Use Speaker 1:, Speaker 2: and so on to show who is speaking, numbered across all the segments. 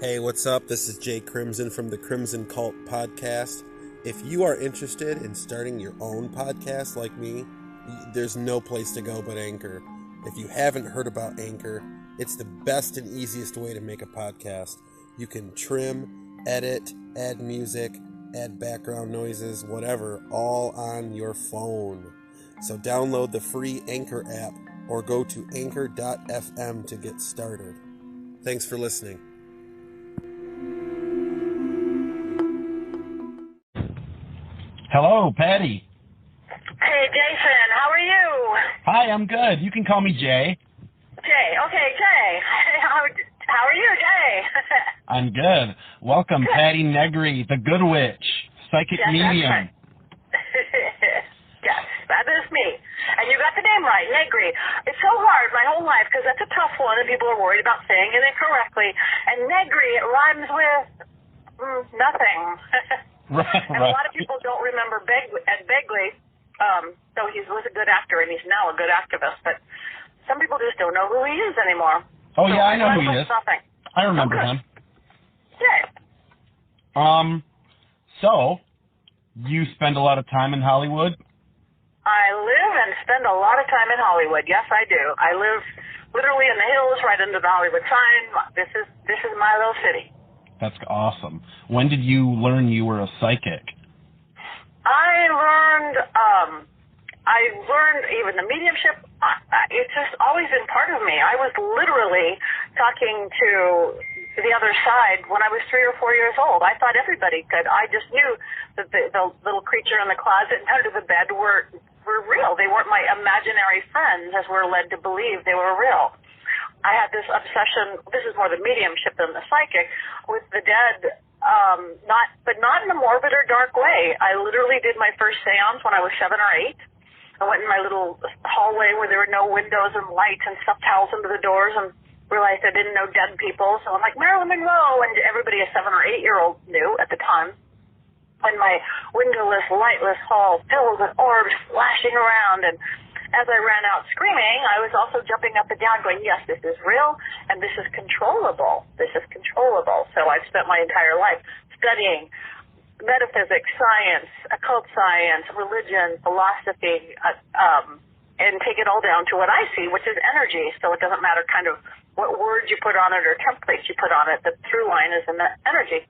Speaker 1: Hey, what's up? This is Jay Crimson from the Crimson Cult Podcast. If you are interested in starting your own podcast like me, there's no place to go but Anchor. If you haven't heard about Anchor, it's the best and easiest way to make a podcast. You can trim, edit, add music, add background noises, whatever, all on your phone. So download the free Anchor app or go to anchor.fm to get started. Thanks for listening.
Speaker 2: Hello, Patti.
Speaker 3: Hey, Jason. How are you?
Speaker 2: Hi, I'm good. You can call me Jay.
Speaker 3: Jay. Okay, Jay. How are you, Jay?
Speaker 2: I'm good. Welcome, good. Patti Negri, the Good Witch, psychic medium.
Speaker 3: Yes, that is me. And you got the name right, Negri. It's so hard my whole life because that's a tough one and people are worried about saying it incorrectly. And Negri, it rhymes with nothing.
Speaker 2: Right,
Speaker 3: and a lot of people don't remember Ed Begley, though he was a good actor and he's now a good activist, but some people just don't know who he is anymore.
Speaker 2: Oh, so yeah, I know who he is.
Speaker 3: Nothing.
Speaker 2: I remember him.
Speaker 3: Yeah.
Speaker 2: So, you spend a lot of time in Hollywood?
Speaker 3: I live and spend a lot of time in Hollywood. Yes, I do. I live literally in the hills right under the Hollywood sign. This is my little city.
Speaker 2: That's awesome. When did you learn you were a psychic?
Speaker 3: I learned even the mediumship. It's just always been part of me. I was literally talking to the other side when I was 3 or 4 years old. I thought everybody could. I just knew that the little creature in the closet and under the bed were real. They weren't my imaginary friends, as we're led to believe they were real. I had this obsession, this is more the mediumship than the psychic, with the dead, not in a morbid or dark way. I literally did my first seance when I was 7 or 8. I went in my little hallway where there were no windows and lights and stuffed towels under the doors and realized I didn't know dead people. So I'm like, Marilyn Monroe, and everybody a 7 or 8-year-old knew at the time. And my windowless, lightless hall filled with orbs flashing around, and as I ran out screaming, I was also jumping up and down going, yes, this is real, and this is controllable. This is controllable. So I've spent my entire life studying metaphysics, science, occult science, religion, philosophy, and take it all down to what I see, which is energy. So it doesn't matter kind of what words you put on it or templates you put on it. The through line is in the energy.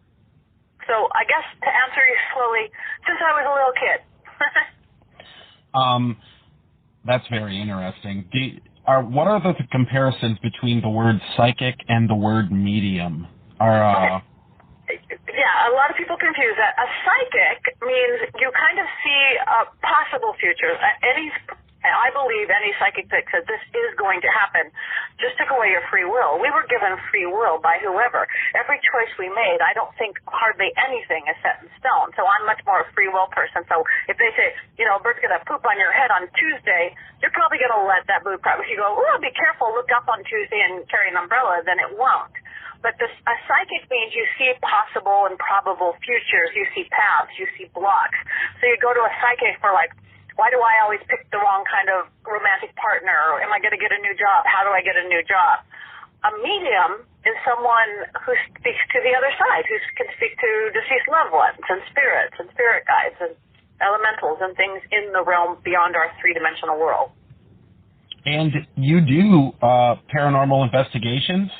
Speaker 3: So I guess to answer you slowly, since I was a little kid.
Speaker 2: That's very interesting. What are the comparisons between the word psychic and the word medium?
Speaker 3: Yeah, a lot of people confuse that. A psychic means you kind of see possible futures. I believe any psychic that says this is going to happen just took away your free will. We were given free will by whoever. Every choice we made, I don't think hardly anything is set in stone. So I'm much more a free will person. So if they say, a bird's going to poop on your head on Tuesday, you're probably going to let that bird cry. If you go, oh, be careful, look up on Tuesday and carry an umbrella, then it won't. But a psychic means you see possible and probable futures. You see paths. You see blocks. So you go to a psychic for why do I always pick the wrong kind of romantic partner? Or am I going to get a new job? How do I get a new job? A medium is someone who speaks to the other side, who can speak to deceased loved ones and spirits and spirit guides and elementals and things in the realm beyond our three-dimensional world.
Speaker 2: And you do paranormal investigations?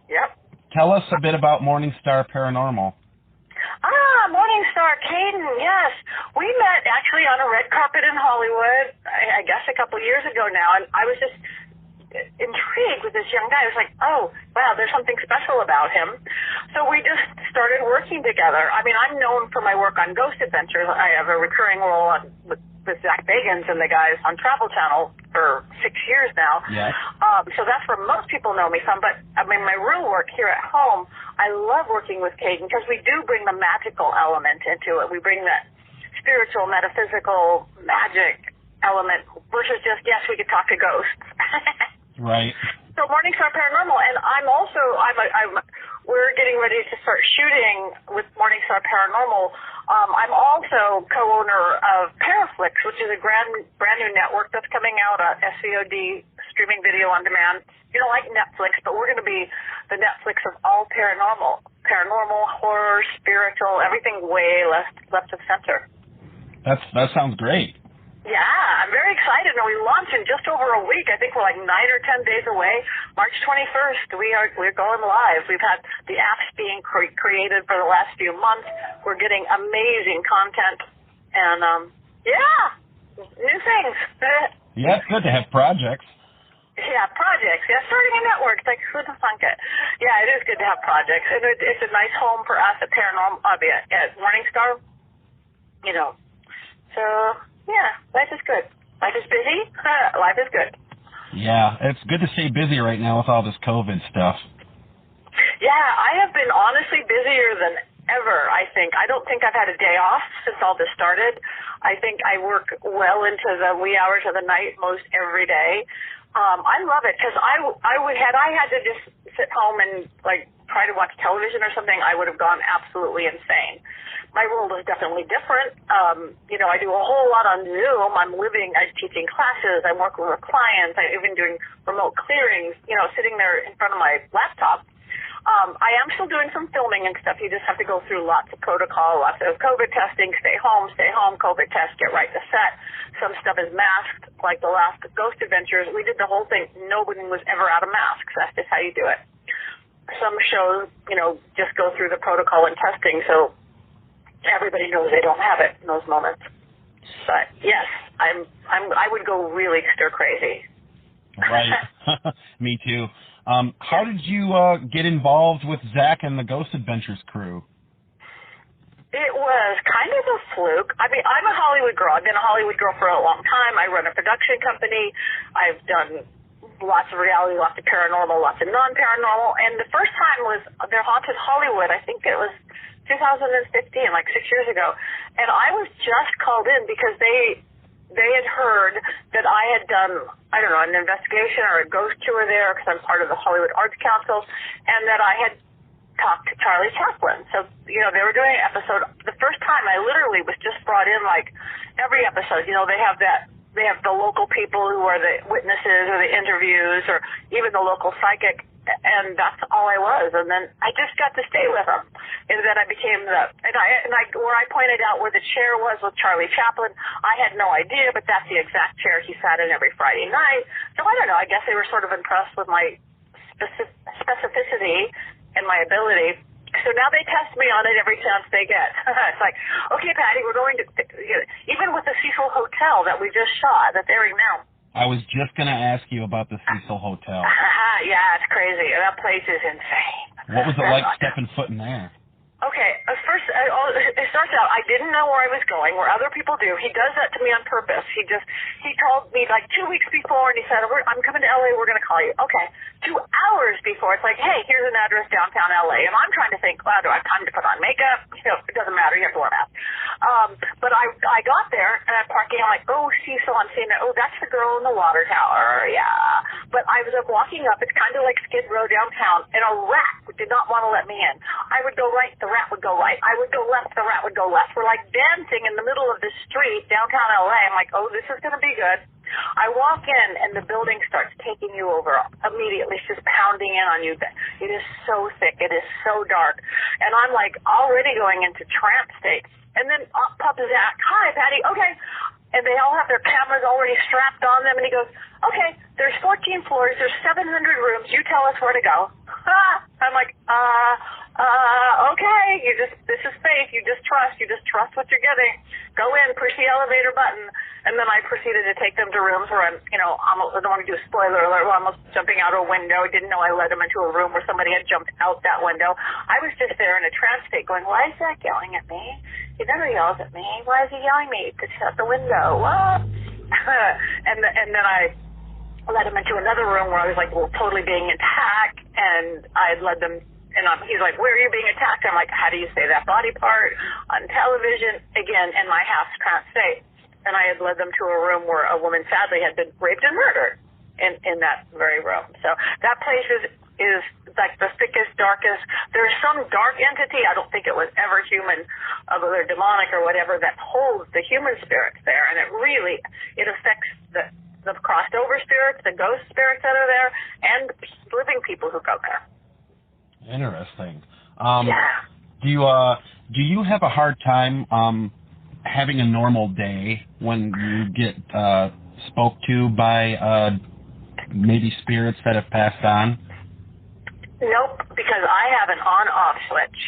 Speaker 3: Yep.
Speaker 2: Tell us a bit about Morningstar Paranormal.
Speaker 3: Morningstar, Caden, yes. We met actually on a red carpet in Hollywood, I guess a couple years ago now, and I was just intrigued with this young guy. I was like, oh, wow, there's something special about him. So we just started working together. I mean, I'm known for my work on Ghost Adventures. I have a recurring role with Zach Bagans and the guys on Travel Channel for 6 years now.
Speaker 2: Yes.
Speaker 3: So that's where most people know me from. But, I mean, my real work here at home, I love working with Caden because we do bring the magical element into it. We bring that spiritual, metaphysical, magic element versus just, yes, we could talk to ghosts.
Speaker 2: Right.
Speaker 3: So Morningstar Paranormal, and we're getting ready to start shooting with Morningstar Paranormal. I'm also co-owner of Paraflix, which is a brand new network that's coming out, SVOD streaming video on demand, like Netflix, but we're going to be the Netflix of all paranormal, horror, spiritual, everything way left of center.
Speaker 2: That sounds great.
Speaker 3: Yeah, I'm very excited. And we launch in just over a week. I think we're like 9 or 10 days away. March 21st, we're going live. We've had the apps being created for the last few months. We're getting amazing content, and new things.
Speaker 2: Yeah, it's good to have projects.
Speaker 3: Yeah, projects. Yeah, starting a network. Like, who the thunk it? Yeah, it is good to have projects, and it's a nice home for us at Paranormal at Morningstar. So. Yeah, life is good. Life is busy. Life is good.
Speaker 2: Yeah, it's good to stay busy right now with all this COVID stuff.
Speaker 3: Yeah, I have been honestly busier than ever, I think. I don't think I've had a day off since all this started. I think I work well into the wee hours of the night most every day. I love it because I had to just sit home and try to watch television or something, I would have gone absolutely insane. My world is definitely different. I do a whole lot on Zoom. I'm teaching classes. I'm working with clients. I'm even doing remote clearings, sitting there in front of my laptop. I am still doing some filming and stuff. You just have to go through lots of protocol, lots of COVID testing, stay home, COVID test, get right to set. Some stuff is masked, like the last Ghost Adventures. We did the whole thing. Nobody was ever out of masks. That's just how you do it. Some shows, just go through the protocol and testing, so everybody knows they don't have it in those moments. But yes, I would go really stir crazy.
Speaker 2: Right. Me too. How did you get involved with Zach and the Ghost Adventures crew?
Speaker 3: It was kind of a fluke. I mean, I'm a Hollywood girl. I've been a Hollywood girl for a long time. I run a production company. I've done lots of reality, lots of paranormal, lots of non-paranormal. And the first time was their Haunted Hollywood. I think it was 2015, like 6 years ago. And I was just called in because they had heard that I had done, an investigation or a ghost tour there because I'm part of the Hollywood Arts Council, and that I had talked to Charlie Chaplin. So, they were doing an episode. The first time I literally was just brought in, every episode, they have the local people who are the witnesses or the interviews or even the local psychic, and that's all I was. And then I just got to stay with them. And then I became where I pointed out where the chair was with Charlie Chaplin, I had no idea, but that's the exact chair he sat in every Friday night. So I don't know, I guess they were sort of impressed with my specificity and my ability. So now they test me on it every chance they get. It's like, okay, Patty, we're going to, even with the Cecil Hotel that we just shot, that's airing now.
Speaker 2: I was just going to ask you about the Cecil Hotel.
Speaker 3: Yeah, it's crazy. That place is insane.
Speaker 2: What was it like stepping foot in there?
Speaker 3: Okay, first, it starts out, I didn't know where I was going, where other people do. He does that to me on purpose. He called me 2 weeks before, and he said, I'm coming to L.A., we're going to call you. Okay, 2 hours before, it's like, hey, here's an address downtown L.A., and I'm trying to think, wow, do I have time to put on makeup? It doesn't matter, you have to wear a mask. But I got there, and I'm parking, I'm like, oh, Cecil, I'm seeing that, oh, that's the girl in the water tower, yeah. But I was walking up, it's kind of like Skid Row downtown, and a rat did not want to let me in. I would go right, the rat would go right. I would go left, the rat would go left. We're dancing in the middle of the street downtown LA. I'm like, oh, this is going to be good. I walk in and the building starts taking you over immediately. It's just pounding in on you. It is so thick. It is so dark. And I'm already going into trance state. And then up pops Zach. Hi, Patty. Okay. And they all have their cameras already strapped on them. And he goes, okay, there's 14 floors. There's 700 rooms. You tell us where to go. I'm like, okay, this is faith. You just trust what you're getting. Go in, push the elevator button. And then I proceeded to take them to rooms where I don't want to do a spoiler alert, where I'm almost jumping out a window. I didn't know I led them into a room where somebody had jumped out that window. I was just there in a trance state going, why is Zach yelling at me? He never yells at me. Why is he yelling at me to shut the window? What? and then I led him into another room where I was totally being attacked, and I had led them, and he's like, where are you being attacked? I'm like, how do you say that body part on television? Again, in my half trance state. And I had led them to a room where a woman sadly had been raped and murdered in that very room. So that place is like the thickest, darkest. There's some dark entity, I don't think it was ever human, whether demonic or whatever, that holds the human spirits there. And it affects the crossed over spirits, the ghost spirits that are there, and living people who go there.
Speaker 2: Interesting.
Speaker 3: Yeah.
Speaker 2: Do you have a hard time having a normal day when you get spoke to by maybe spirits that have passed on?
Speaker 3: Nope, because I have an on-off switch.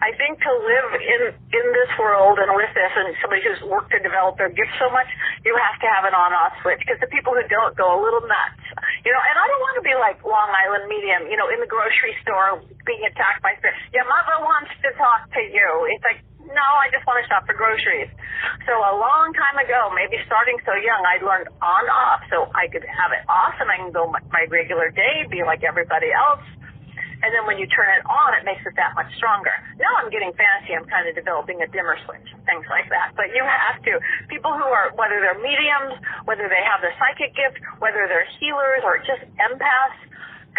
Speaker 3: I think to live in this world and with this, and somebody who's worked to develop their gift so much, you have to have an on-off switch, because the people who don't go a little nuts. You know, and I don't want to be like Long Island Medium, you know, in the grocery store being attacked by spirits. Your mother wants to talk to you. It's like, no, I just want to shop for groceries. So a long time ago, maybe starting so young, I learned on-off, so I could have it off and I can go my regular day, be like everybody else. And then when you turn it on, it makes it that much stronger. Now I'm getting fancy. I'm kind of developing a dimmer switch, things like that. But you have to. People who are, whether they're mediums, whether they have the psychic gift, whether they're healers or just empaths,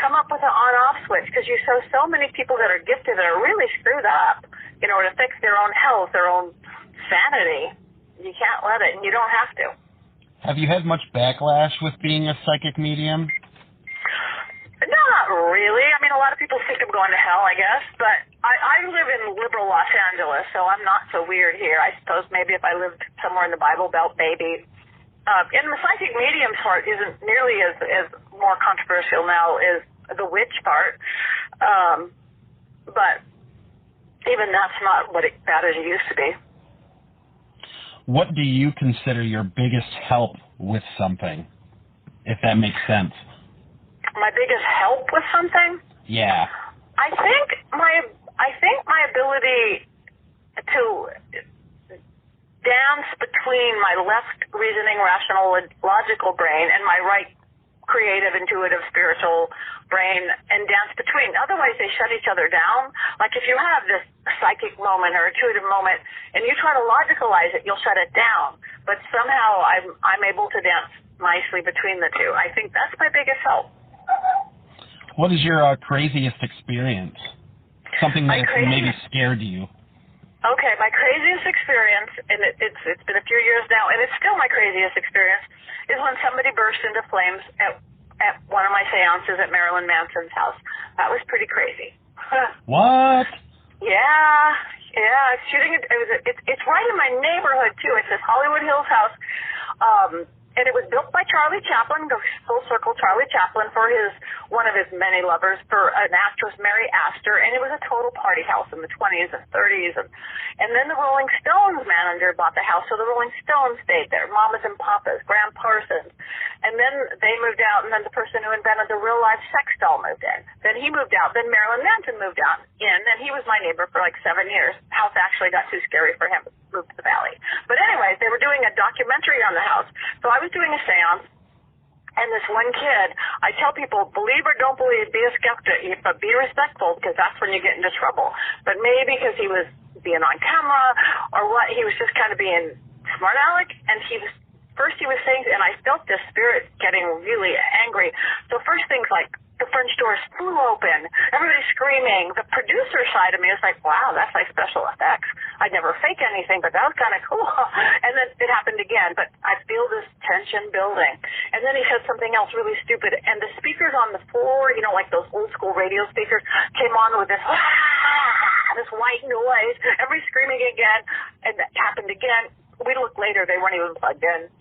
Speaker 3: come up with an on-off switch, because you show so many people that are gifted that are really screwed up, you know, to fix their own health, their own sanity. You can't let it, and you don't have to.
Speaker 2: Have you had much backlash with being a psychic medium?
Speaker 3: Not really. I mean, a lot of people think I'm going to hell, I guess, but I live in liberal Los Angeles, so I'm not so weird here. I suppose maybe if I lived somewhere in the Bible Belt, maybe. And the psychic medium part isn't nearly as more controversial now as the witch part, but even that's not what bad as it used to be.
Speaker 2: What do you consider your biggest help with something, if that makes sense?
Speaker 3: My biggest help with something?
Speaker 2: Yeah.
Speaker 3: I think my ability to dance between my left reasoning, rational, logical brain and my right creative, intuitive, spiritual brain, and dance between. Otherwise, they shut each other down. Like if you have this psychic moment or intuitive moment and you try to logicalize it, you'll shut it down. But somehow I'm able to dance nicely between the two. I think that's my biggest help.
Speaker 2: What is your craziest experience? Something that maybe scared you.
Speaker 3: Okay, my craziest experience, and it's been a few years now, and it's still my craziest experience, is when somebody burst into flames at one of my seances at Marilyn Manson's house. That was pretty crazy.
Speaker 2: What?
Speaker 3: Yeah. It's shooting. It's right in my neighborhood too. It's this Hollywood Hills house. And it was built by Charlie Chaplin, the full circle Charlie Chaplin, for one of his many lovers, for an actress, Mary Astor, and it was a total party house in the 20s and 30s. And then the Rolling Stones manager bought the house, so the Rolling Stones stayed there, Mamas and Papas, Graham Parsons. And then they moved out, and then the person who invented the real-life sex doll moved in. Then he moved out. Then Marilyn Manson moved out and he was my neighbor for like 7 years. The house actually got too scary for him. Moved to the valley. But anyways, they were doing a documentary on the house. So I was doing a seance, and this one kid, I tell people, believe or don't believe, be a skeptic, but be respectful, because that's when you get into trouble. But maybe because he was being on camera or what, he was just kind of being smart aleck, and he was saying, and I felt this spirit getting really angry. So first things like, the French doors flew open, everybody's screaming. The producer side of me was like, wow, that's like special effects. I'd never fake anything, but that was kind of cool. And then it happened again, but I feel this tension building. And then he said something else really stupid, and the speakers on the floor, you know, like those old school radio speakers, came on with this white noise, everybody screaming again, and that happened again. We looked later, they weren't even plugged in.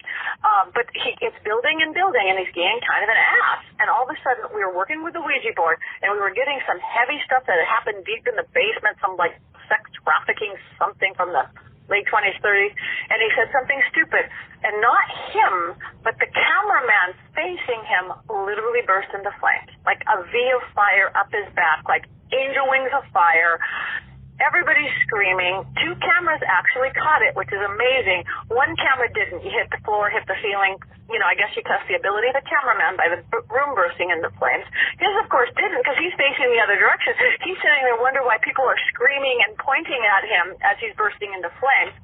Speaker 3: But it's building and building, and he's getting kind of an ass. And all of a sudden, we were working with the Ouija board, and we were getting some heavy stuff that had happened deep in the basement, some like sex trafficking something from the late 20s, 30s. And he said something stupid. And not him, but the cameraman facing him literally burst into flames. Like a V of fire up his back, like angel wings of fire. Everybody's screaming. 2 cameras actually caught it, which is amazing. 1 camera didn't. You hit the floor, hit the ceiling. You know, I guess you test the ability of the cameraman by the room bursting into flames. His, of course, didn't, because he's facing the other direction. He's sitting there wondering why people are screaming and pointing at him as he's bursting into flames.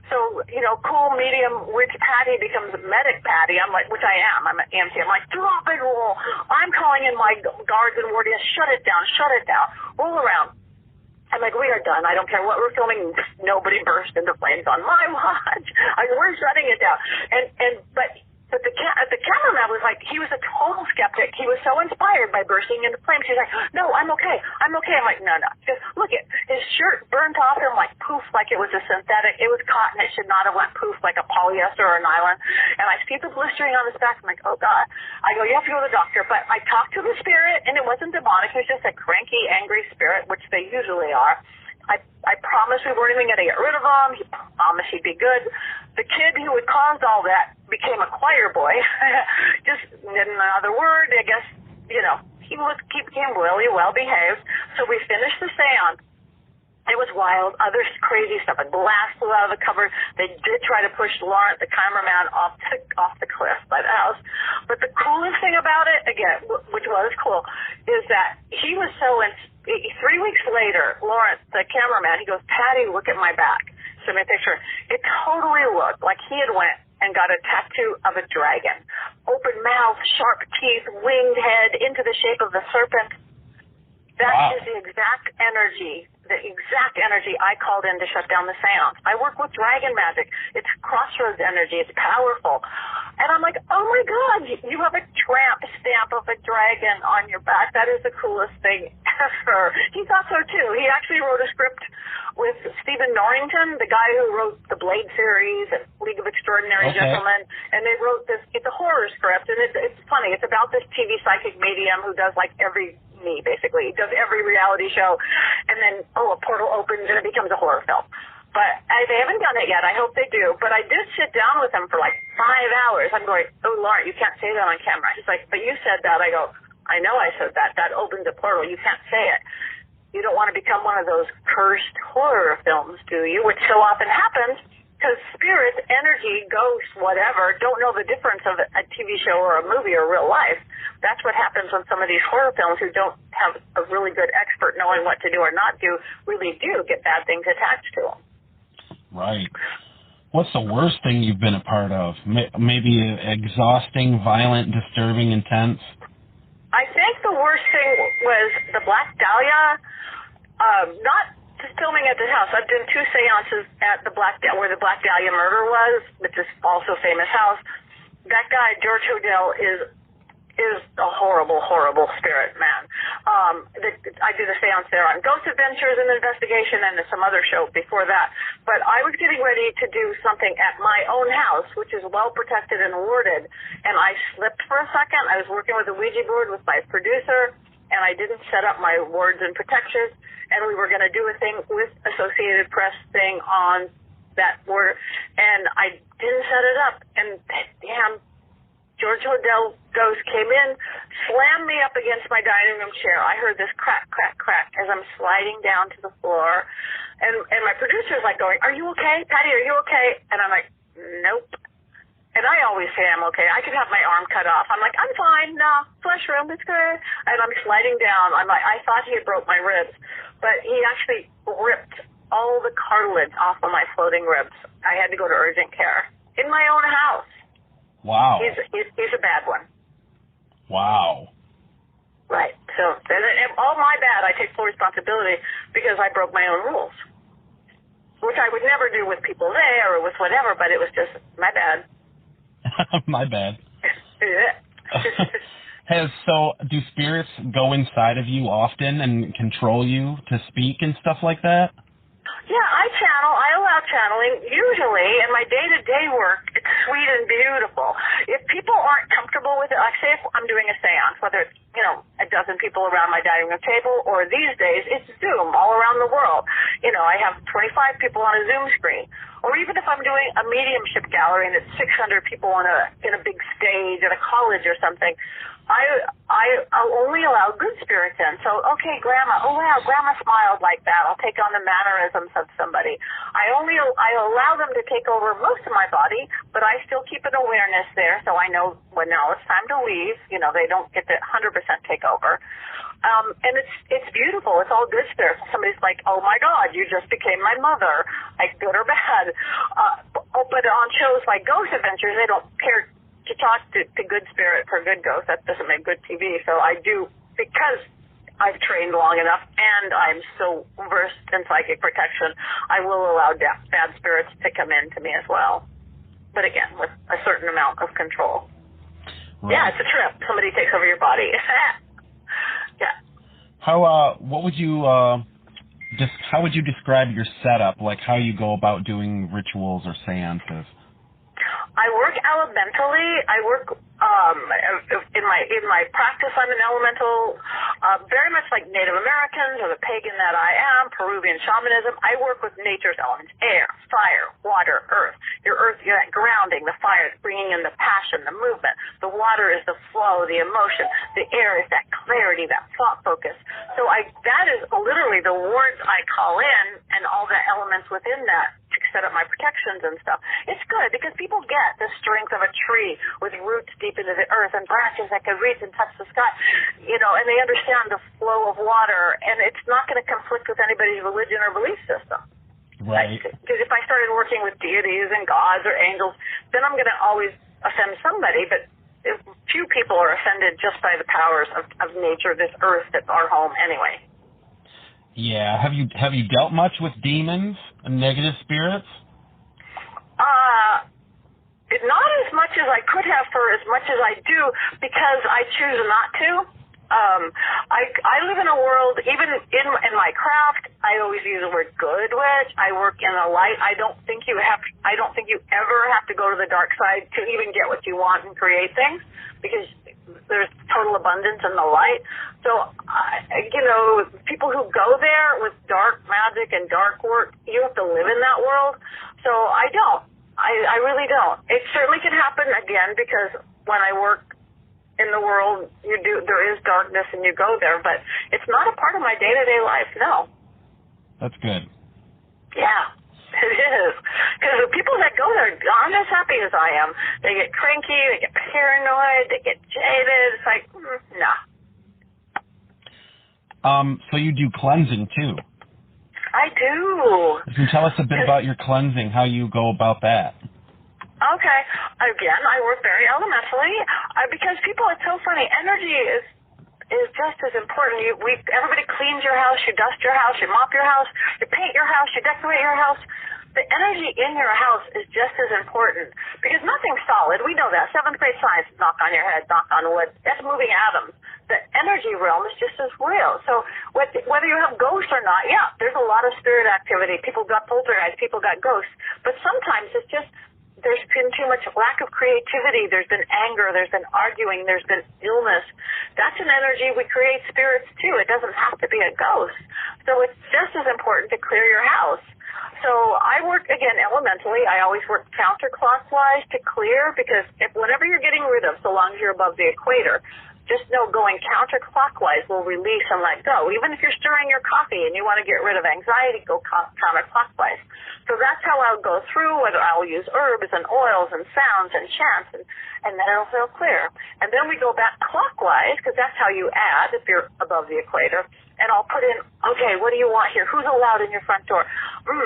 Speaker 3: So, you know, cool, medium, witch Patty becomes medic Patty. I'm like, which I am. I'm an EMT. I'm like, drop it, roll. I'm calling in my guards and wardias. Shut it down. Roll around. I'm like, we are done. I don't care what we're filming. Nobody burst into flames on my watch. We're shutting it down. But the cameraman was magic. He was so inspired by bursting into flames. He's like, no, I'm okay. I'm okay. I'm like, no. Just look at his shirt burnt off him like poof, like it was a synthetic. It was cotton. It should not have went poof like a polyester or a nylon. And I see the blistering on his back. I'm like, oh, God. I go, you have to go to the doctor. But I talked to the spirit, and it wasn't demonic. It was just a cranky, angry spirit, which they usually are. I promised we weren't even going to get rid of him. He promised he'd be good. The kid who had caused all that became a choir boy. Just in another word, I guess, he became really well behaved. So we finished the seance. It was wild, other crazy stuff. A glass flew out of the cupboard. They did try to push Lawrence, the cameraman, off the cliff by the house. But the coolest thing about it, again, which was cool, is that he was so 3 weeks later, Lawrence, the cameraman, he goes, Patti, look at my back. Send me a picture. It totally looked like he had went and got a tattoo of a dragon. Open mouth, sharp teeth, winged head, into the shape of the serpent. That is the exact energy I called in to shut down the seance. I work with dragon magic. It's crossroads energy. It's powerful. And I'm like, oh, my God, you have a tramp stamp of a dragon on your back. That is the coolest thing ever. He thought so, too. He actually wrote a script with Stephen Norrington, the guy who wrote the Blade series and League of Extraordinary Gentlemen. And they wrote this. It's a horror script, and it's funny. It's about this TV psychic medium who does, like, basically. He does every reality show, and then, a portal opens, and it becomes a horror film. But they haven't done it yet. I hope they do. But I did sit down with him for like 5 hours. I'm going, oh, Lauren, you can't say that on camera. He's like, but you said that. I go, I know I said that. That opens a portal. You can't say it. You don't want to become one of those cursed horror films, do you? Which so often happens because spirits, energy, ghosts, whatever, don't know the difference of a TV show or a movie or real life. That's what happens when some of these horror films who don't have a really good expert knowing what to do or not do really do get bad things attached to them.
Speaker 2: Right. What's the worst thing you've been a part of? Maybe exhausting, violent, disturbing, intense?
Speaker 3: I think the worst thing was the Black Dahlia, not just filming at the house. I've done 2 seances at the where the Black Dahlia murder was, which is also a famous house. That guy, George Hodel, is a horrible, horrible spirit, man. I did a seance there on Ghost Adventures and Investigation and some other show before that. But I was getting ready to do something at my own house, which is well protected and warded, and I slipped for a second. I was working with a Ouija board with my producer, and I didn't set up my wards and protections, and we were going to do a thing with Associated Press thing on that board, and I didn't set it up, and damn, George Hodel ghost came in, slammed me up against my dining room chair. I heard this crack, crack, crack as I'm sliding down to the floor. And my producer's like going, are you okay? Patti, are you okay? And I'm like, nope. And I always say I'm okay. I could have my arm cut off. I'm like, I'm fine. No, flesh wound, it's good. And I'm sliding down. I'm like, I thought he had broke my ribs. But he actually ripped all the cartilage off of my floating ribs. I had to go to urgent care in my own house.
Speaker 2: Wow.
Speaker 3: He's a bad one.
Speaker 2: Wow.
Speaker 3: Right. So, all my bad. I take full responsibility because I broke my own rules, which I would never do with people there or with whatever, but it was just my bad.
Speaker 2: My bad. So, do spirits go inside of you often and control you to speak and stuff like that?
Speaker 3: Yeah, I allow channeling. Usually, in my day-to-day work, it's sweet and beautiful. If people aren't comfortable with it, like say if I'm doing a seance, whether it's, a dozen people around my dining room table, or these days, it's Zoom all around the world. I have 25 people on a Zoom screen. Or even if I'm doing a mediumship gallery and it's 600 people in a big stage at a college or something, I'll only allow good spirits in. So, okay, Grandma, oh wow, Grandma smiled like that. I'll take on the mannerisms of somebody. I allow them to take over most of my body, but I still keep an awareness there, so I know when now it's time to leave. They don't get to 100% take over. And it's beautiful. It's all good spirits. Somebody's like, oh my God, you just became my mother, like good or bad. But on shows like Ghost Adventures, they don't care to talk to good spirit for good ghost. That doesn't make good TV. So I do, because I've trained long enough and I'm so versed in psychic protection, I will allow bad spirits to come in to me as well. But again, with a certain amount of control.
Speaker 2: Right.
Speaker 3: Yeah, it's a trip. Somebody takes over your body. Yeah.
Speaker 2: What would you how would you describe your setup? Like how you go about doing rituals or seances?
Speaker 3: I work elementally. I work in my practice. I'm an elemental, very much like Native Americans or the pagan that I am. Peruvian shamanism. I work with nature's elements: air, fire, water, earth. Your earth, you're that grounding. The fire is bringing in the passion, the movement. The water is the flow, the emotion. The air is that clarity, that thought focus. So that is literally the words I call in, and all the elements within that to set up my protections and stuff. It's good because people get the strength of a tree with roots deep into the earth and branches that can reach and touch the sky, and they understand the flow of water, and it's not going to conflict with anybody's religion or belief system.
Speaker 2: Right.
Speaker 3: Because if I started working with deities and gods or angels, then I'm going to always offend somebody, but few people are offended just by the powers of nature, this earth that's our home anyway.
Speaker 2: Yeah. Have you dealt much with demons and negative spirits?
Speaker 3: Not as much as I could have for as much as I do, because I choose not to. I live in a world, even in my craft, I always use the word good witch. I work in the light. I don't think you ever have to go to the dark side to even get what you want and create things, because there's total abundance in the light. So, people who go there with dark magic and dark work, you have to live in that world. So I don't. I really don't. It certainly can happen again, because when I work in the world, there is darkness and you go there, but it's not a part of my day-to-day life, no.
Speaker 2: That's good.
Speaker 3: Yeah, it is. Because the people that go there aren't as happy as I am. They get cranky, they get paranoid, they get jaded. It's like, nah.
Speaker 2: So you do cleansing too?
Speaker 3: I do.
Speaker 2: You can tell us a bit about your cleansing, how you go about that.
Speaker 3: Okay. Again, I work very elementally because people, it's so funny. Energy is just as important. Everybody cleans your house, you dust your house, you mop your house, you paint your house, you decorate your house. The energy in your house is just as important, because nothing's solid. We know that. 7th grade science, knock on your head, knock on wood. That's moving atoms. The energy realm is just as real. So whether you have ghosts or not, yeah, there's a lot of spirit activity. People got poltergeists, people got ghosts. But sometimes it's just, there's been too much lack of creativity. There's been anger. There's been arguing. There's been illness. That's an energy. We create spirits too. It doesn't have to be a ghost. So it's just as important to clear your house. So I work, again, elementally. I always work counterclockwise to clear, because whenever you're getting rid of, so long as you're above the equator, just know going counterclockwise will release and let go. Even if you're stirring your coffee and you want to get rid of anxiety, go counterclockwise. So that's how I'll go through, whether I'll use herbs and oils and sounds and chants, and then it'll feel clear. And then we go back clockwise, because that's how you add if you're above the equator. And I'll put in, okay, what do you want here? Who's allowed in your front door?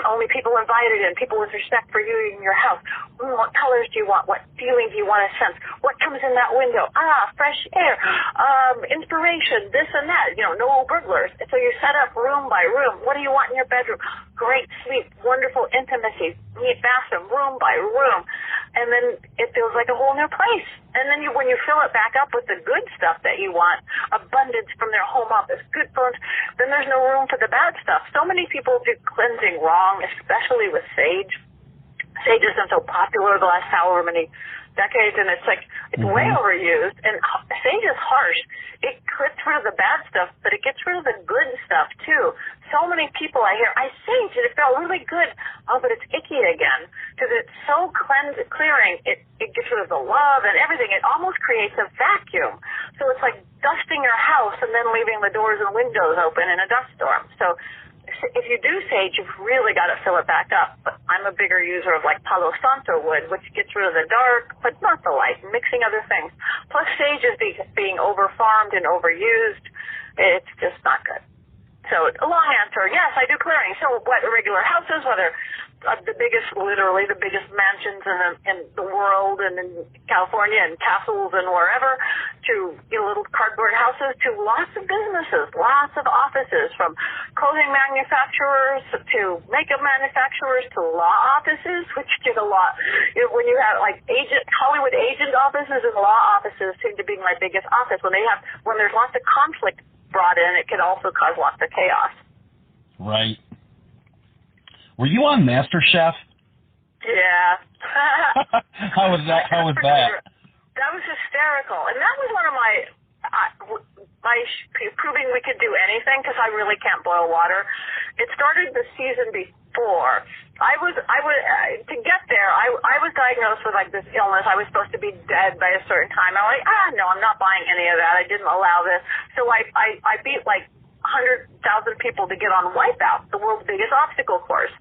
Speaker 3: Only people invited in, people with respect for you in your house. What colors do you want? What feeling do you want to sense? What comes in that window? Fresh air, inspiration, this and that. No burglars. So you set up room by room. What do you want in your bedroom? Great sleep, wonderful intimacy, neat bathroom, room by room. And then it feels like a whole new place. And then when you fill it back up with the good stuff that you want, abundance from their home office, good phones, then there's no room for the bad stuff. So many people do cleansing wrong, especially with sage. Sage has been so popular the last however many decades, and it's way overused. And sage is harsh. It gets rid of the bad stuff, but it gets rid of the good stuff too. So many people I hear, I sage and it felt really good. Oh, but it's icky again, because it's so clearing. It gets rid of the love and everything. It almost creates a vacuum. So it's like dusting your house and then leaving the doors and windows open in a dust storm. So if you do sage, you've really got to fill it back up. But I'm a bigger user of Palo Santo wood, which gets rid of the dark, but not the light, mixing other things. Plus sage is being over-farmed and overused. It's just not good. So a long answer, yes, I do clearing. So what regular houses, whether literally the biggest mansions in the world and in California and castles and wherever, to little cardboard houses, to lots of businesses, lots of offices, from clothing manufacturers to makeup manufacturers to law offices, which did a lot. When you have like Hollywood agent offices and law offices seem to be my biggest office. When there's lots of conflict brought in, it can also cause lots of chaos.
Speaker 2: Right. Were you on MasterChef?
Speaker 3: Yeah.
Speaker 2: How was that?
Speaker 3: That was hysterical. And that was one of my proving we could do anything, because I really can't boil water. It started the season before. To get there, I was diagnosed with like this illness. I was supposed to be dead by a certain time. I'm like, no, I'm not buying any of that. I didn't allow this. So I beat like 100,000 people to get on Wipeout, the world's biggest obstacle course.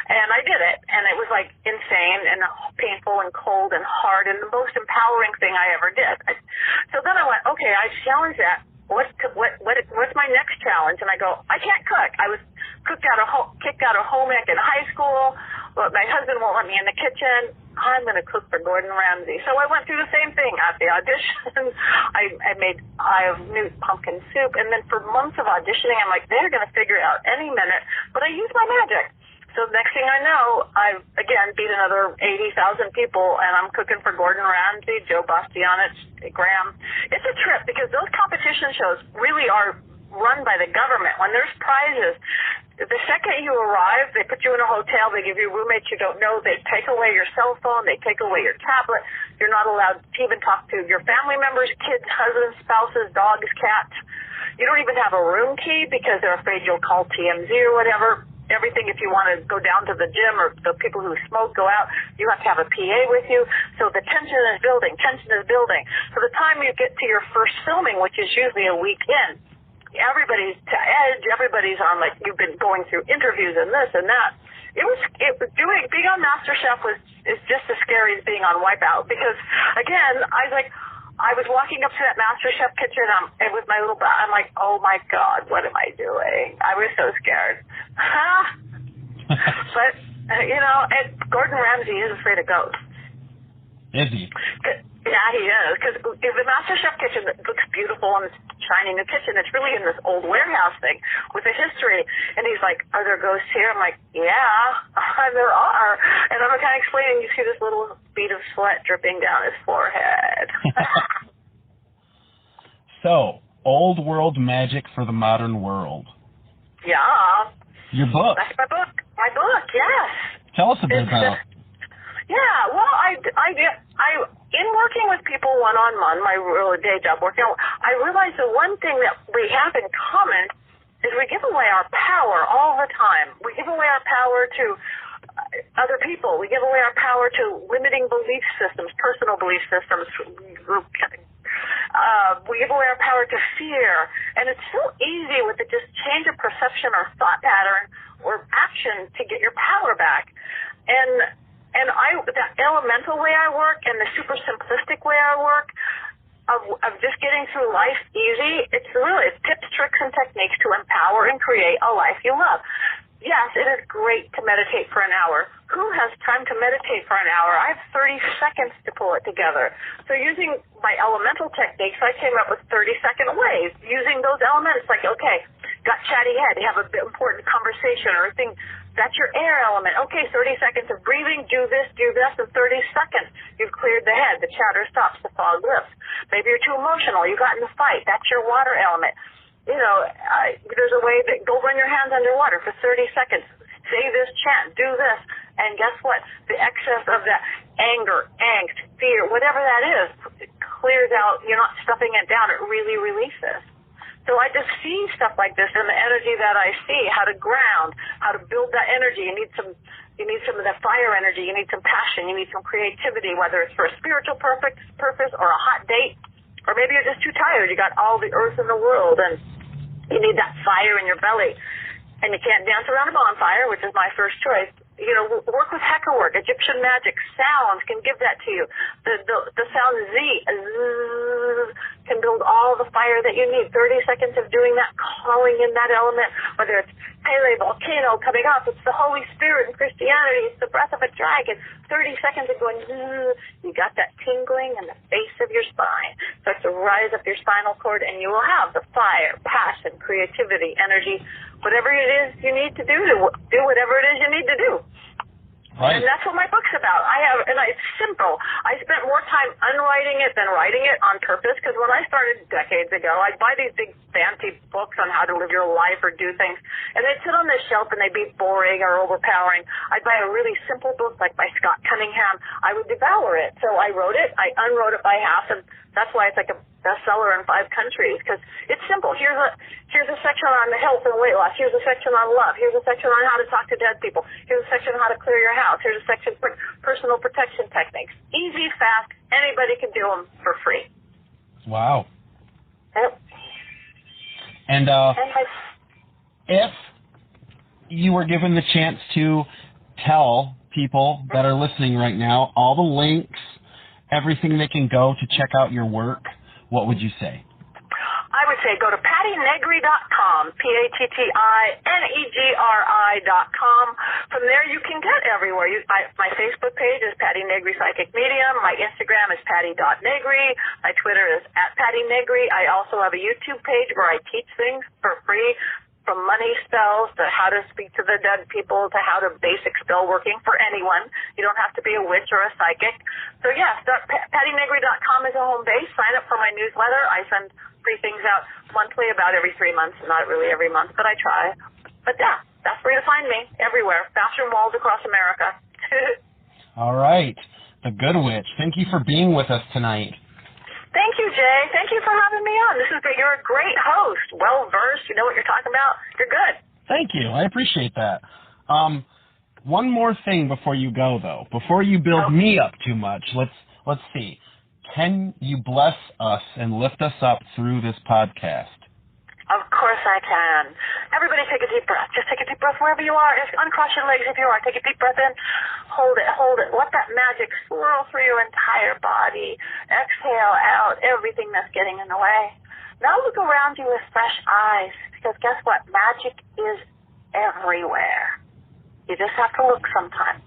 Speaker 3: And I did it, and it was like insane and painful and cold and hard and the most empowering thing I ever did. So then I went, okay, I challenged that. What's my next challenge? And I go, I can't cook. I was kicked out of home ec in high school. But my husband won't let me in the kitchen. I'm going to cook for Gordon Ramsay. So I went through the same thing at the audition. I made new pumpkin soup, and then for months of auditioning, I'm like, they're going to figure it out any minute. But I used my magic. So next thing I know, I've, again, beat another 80,000 people, and I'm cooking for Gordon Ramsay, Joe Bastianich, Graham. It's a trip, because those competition shows really are run by the government. When there's prizes, the second you arrive, they put you in a hotel, they give you roommates you don't know, they take away your cell phone, they take away your tablet. You're not allowed to even talk to your family members, kids, husbands, spouses, dogs, cats. You don't even have a room key because they're afraid you'll call TMZ or whatever. Everything, if you want to go down to the gym, or the people who smoke go out, you have to have a PA with you. So the tension is building. So the time you get to your first filming, which is usually a week in, everybody's to edge. Everybody's on, like, you've been going through interviews and this and that. Being on MasterChef is just as scary as being on Wipeout, because again, I was walking up to that MasterChef kitchen, and with my little I'm like, oh my God, what am I doing? I was so scared. But, and Gordon Ramsay is afraid of ghosts.
Speaker 2: Is he?
Speaker 3: Yeah, he is. Because the MasterChef kitchen looks beautiful, and it's shiny new kitchen. It's really in this old warehouse thing with a history. And he's like, are there ghosts here? I'm like, yeah, there are. And I'm kind of explaining, you see this little bead of sweat dripping down his forehead.
Speaker 2: So, old world magic for the modern world.
Speaker 3: Yeah.
Speaker 2: Your book.
Speaker 3: That's my book. My book, yes.
Speaker 2: Tell us a bit about it.
Speaker 3: Yeah, well, in working with people one-on-one, my real day job working, I realized the one thing that we have in common is we give away our power all the time. We give away our power to other people. We give away our power to limiting belief systems, personal belief systems. We give away our power to fear. And it's so easy with the just change of perception or thought pattern or action to get your power back. And that elemental way I work and the super simplistic way I work of just getting through life easy, it's tips, tricks, and techniques to empower and create a life you love. Yes, it is great to meditate for an hour. Who has time to meditate for an hour? I have 30 seconds to pull it together. So using my elemental techniques, I came up with 30-second ways. Using those elements, like, okay, got chatty head, you have an important conversation or a thing. That's your air element. Okay, 30 seconds of breathing, do this, in 30 seconds. You've cleared the head, the chatter stops, the fog lifts. Maybe you're too emotional, you got in a fight. That's your water element. There's a way that go run your hands underwater for 30 seconds. Say this chant, do this, and guess what? The excess of that anger, angst, fear, whatever that is, it clears out. You're not stuffing it down. It really releases. So I just see stuff like this in the energy that I see, how to ground, how to build that energy. You need some of that fire energy. You need some passion. You need some creativity, whether it's for a spiritual purpose or a hot date, or maybe you're just too tired. You got all the earth in the world, and you need that fire in your belly. And you can't dance around a bonfire, which is my first choice. Work with hacker work, Egyptian magic, sounds can give that to you. The sound Z can build all the fire that you need. 30 seconds of doing that, calling in that element, whether it's Pele volcano coming up. It's the Holy Spirit in Christianity. It's the breath of a dragon. 30 seconds of going, you got that tingling in the base of your spine. Starts to rise up your spinal cord, and you will have the fire, passion, creativity, energy, whatever it is you need to do whatever it is you need to do.
Speaker 2: Right.
Speaker 3: And that's what my book's about. It's simple. I spent more time unwriting it than writing it on purpose, because when I started decades ago, I'd buy these big fancy books on how to live your life or do things, and they'd sit on the shelf and they'd be boring or overpowering. I'd buy a really simple book like by Scott Cunningham. I would devour it. So I wrote it. I unwrote it by half, and that's why it's like a bestseller in 5 countries, because it's simple. Here's a section on the health and weight loss. Here's a section on love. Here's a section on how to talk to dead people. Here's a section on how to clear your house. Here's a section for personal protection techniques. Easy, fast. Anybody can do them for free.
Speaker 2: Wow.
Speaker 3: Yep.
Speaker 2: And if you were given the chance to tell people that are listening right now all the links, everything they can go to check out your work, what would you say?
Speaker 3: I would say go to PattiNegri.com, PattiNegri.com. From there, you can get everywhere. My Facebook page is Patti Negri Psychic Medium. My Instagram is Patti.Negri. My Twitter is @PattiNegri. I also have a YouTube page where I teach things for free, from money spells to how to speak to the dead people to how to basic spell working for anyone. You don't have to be a witch or a psychic. So, yeah, PattiNegri.com is a home base. Sign up for my newsletter. I send free things out monthly, about every 3 months, not really every month, but I try. But, yeah, that's where you find me, everywhere. Bathroom walls across America.
Speaker 2: All right. The Good Witch, thank you for being with us tonight.
Speaker 3: Thank you, Jay. Thank you for having me on. This is great. You're a great host. Well-versed. You know what you're talking about. You're good.
Speaker 2: Thank you. I appreciate that. One more thing before you go, though. Before you build me up too much, let's see. Can you bless us and lift us up through this podcast?
Speaker 3: Of course I can. Everybody take a deep breath. Just take a deep breath wherever you are. Just uncross your legs if you are. Take a deep breath in. Hold it. Let that magic swirl through your entire body. Exhale out everything that's getting in the way. Now look around you with fresh eyes, because guess what? Magic is everywhere. You just have to look sometimes.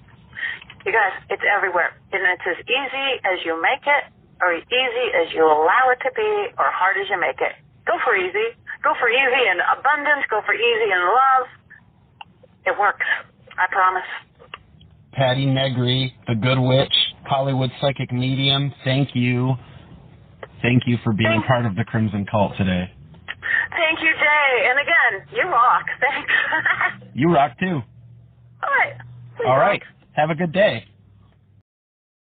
Speaker 3: You guys, it's everywhere. And it's as easy as you make it, or easy as you allow it to be, or hard as you make it. Go for easy. Go for easy in abundance. Go for easy in love. It works. I promise.
Speaker 2: Patti Negri, the Good Witch, Hollywood Psychic Medium, thank you. Thank you for being part of the Crimson Cult today.
Speaker 3: Thank you, Jay. And again, you rock. Thanks.
Speaker 2: You rock, too.
Speaker 3: All right.
Speaker 2: All right. Have a good day.